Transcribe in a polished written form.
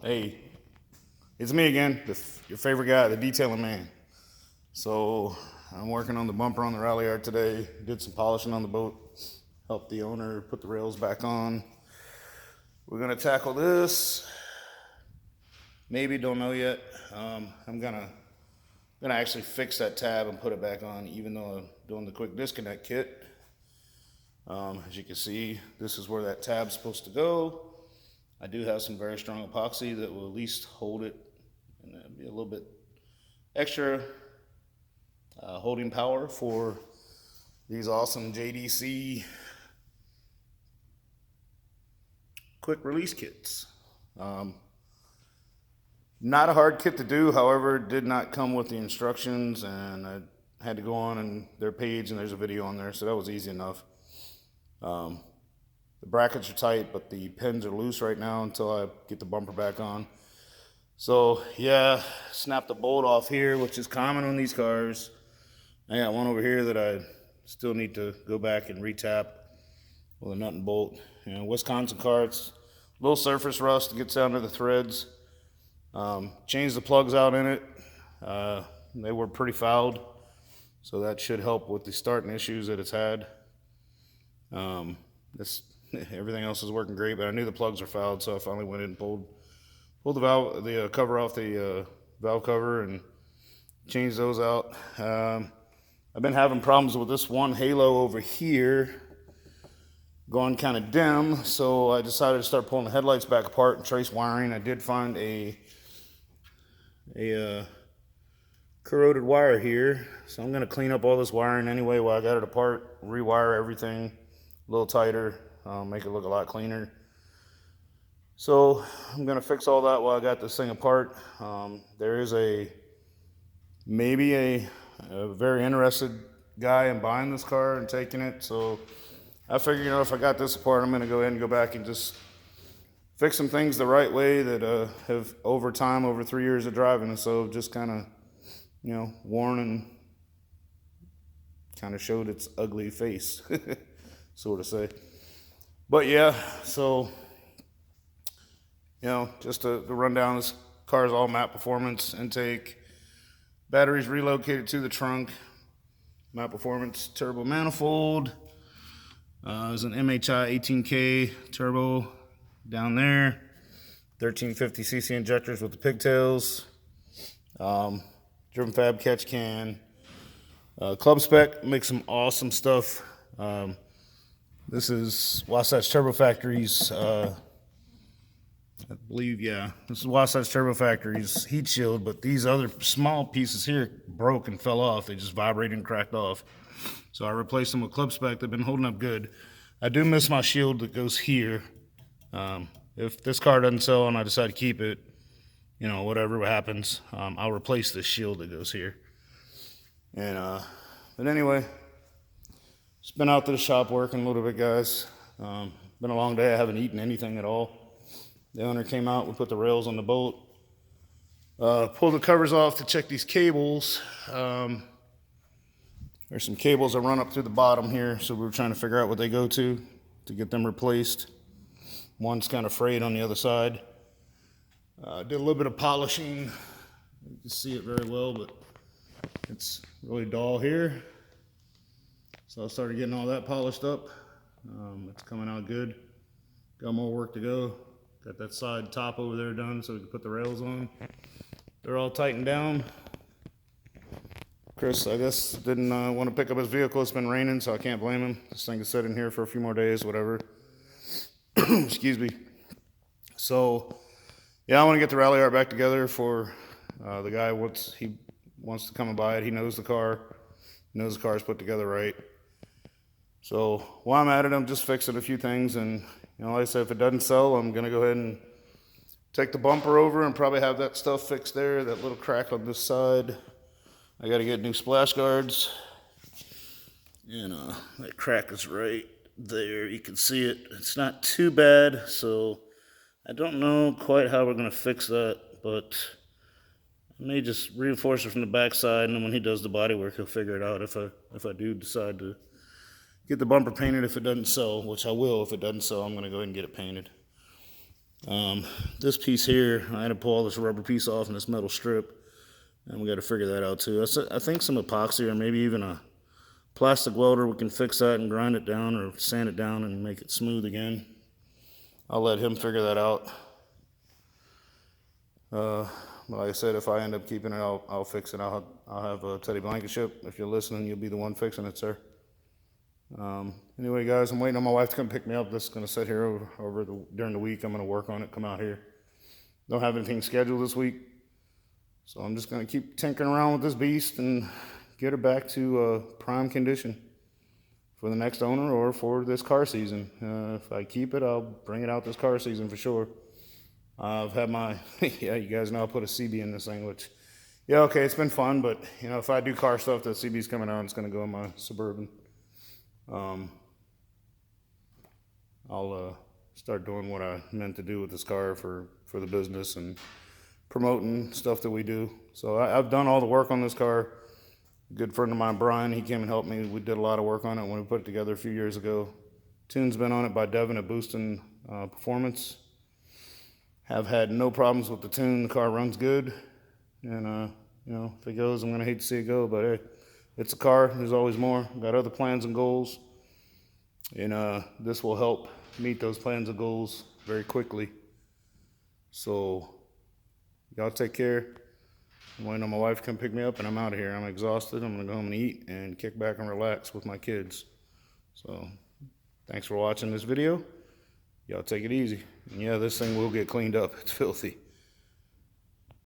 Hey, it's me again, your favorite guy, the detailing man. So I'm working on the bumper on the rally yard today. Did some polishing on the boat. Helped the owner put the rails back on. We're gonna tackle this. Maybe don't know yet. I'm gonna actually fix that tab and put it back on, even though I'm doing the quick disconnect kit. As you can see, this is where that tab's supposed to go. I do have some very strong epoxy that will at least hold it, and that'll be a little bit extra holding power for these awesome JDC quick release kits. Um, Not a hard kit to do, however, it did not come with the instructions, and I had to go on their page, and there's a video on there, so that was easy enough. The brackets are tight, but the pins are loose right now until I get the bumper back on. So yeah, snap the bolt off here, which is common on these cars. I got one over here that I still need to go back and retap with a nut and bolt. You know, Wisconsin car, it's a little surface rust. It gets down to the threads. Changed the plugs out in it. They were pretty fouled, so that should help with the starting issues that it's had. This everything else is working great, but I knew the plugs were fouled, so I finally went in and pulled the cover off the valve cover and changed those out. I've been having problems with this one halo over here going kind of dim, so I decided to start pulling the headlights back apart and trace wiring. I did find a corroded wire here, so I'm going to clean up all this wiring anyway while I got it apart, rewire everything a little tighter, make it look a lot cleaner. So I'm going to fix all that while I got this thing apart. There is maybe a very interested guy in buying this car and taking it, so I figured, if I got this apart, I'm going to go ahead and go back and just fix some things the right way that have over time, over 3 years of driving, so just kind of, worn and kind of showed its ugly face, sort of say. But yeah, so, just to run down, this car's all matte performance, intake, batteries relocated to the trunk, matte performance turbo manifold. There's an MHI 18K turbo down there, 1350cc injectors with the pigtails, Driven Fab catch can, Club Spec makes some awesome stuff. This is Wasatch Turbo Factory's, I believe, yeah, this is Wasatch Turbo Factory's heat shield, but these other small pieces here broke and fell off. They just vibrated and cracked off. So I replaced them with Club Spec. They've been holding up good. I do miss my shield that goes here. If this car doesn't sell and I decide to keep it, whatever happens, I'll replace this shield that goes here. But anyway, just been out to the shop working a little bit, guys. Been a long day. I haven't eaten anything at all. The owner came out. We put the rails on the boat. Pulled the covers off to check these cables. There's some cables that run up through the bottom here, so we were trying to figure out what they go to get them replaced. One's kind of frayed on the other side. Did a little bit of polishing. You can see it very well, but it's really dull here. So I started getting all that polished up. It's coming out good. Got more work to go. Got that side top over there done so we can put the rails on. They're all tightened down. Chris, I guess, didn't want to pick up his vehicle. It's been raining, so I can't blame him. This thing is sitting here for a few more days, whatever. Excuse me. So, yeah, I want to get the rally art back together for the guy. He wants to come and buy it. He knows the car. He knows the car's put together right. So while I'm at it, I'm just fixing a few things. And, like I said, if it doesn't sell, I'm going to go ahead and take the bumper over and probably have that stuff fixed there, that little crack on this side. I got to get new splash guards. And that crack is right there. You can see it. It's not too bad, so I don't know quite how we're going to fix that, but I may just reinforce it from the backside, and then when he does the body work, he'll figure it out if I do decide to get the bumper painted if it doesn't sell, which I will. If it doesn't sell, I'm going to go ahead and get it painted. This piece here, I had to pull all this rubber piece off and this metal strip, and we got to figure that out too. I think some epoxy or maybe even a plastic welder, we can fix that and grind it down or sand it down and make it smooth again. I'll let him figure that out. But like I said, if I end up keeping it, I'll fix it. I'll have Teddy Blankenship. If you're listening, you'll be the one fixing it, sir. Anyway, guys, I'm waiting on my wife to come pick me up. This is going to sit here during the week. I'm going to work on it, come out here. Don't have anything scheduled this week. So I'm just going to keep tinkering around with this beast and get her back to prime condition for the next owner or for this car season. If I keep it, I'll bring it out this car season for sure. I've had my, yeah, you guys know I put a CB in this thing, which, yeah, okay, it's been fun, but, you know, if I do car stuff, the CB's coming out, it's going to go in my Suburban. I'll start doing what I meant to do with this car for the business and promoting stuff that we do. So I've done all the work on this car. A good friend of mine, Brian, he came and helped me. We did a lot of work on it when we put it together a few years ago. Tune's been on it by Devin at Boostin' Performance. Have had no problems with the tune. The car runs good. And, you know, if it goes, I'm going to hate to see it go. But, hey, it's a car. There's always more. Got other plans and goals. And this will help meet those plans and goals very quickly. So, y'all take care. I'm waiting on my wife to come pick me up, and I'm out of here. I'm exhausted. I'm going to go home and eat and kick back and relax with my kids. So, thanks for watching this video. Y'all take it easy. And yeah, this thing will get cleaned up. It's filthy.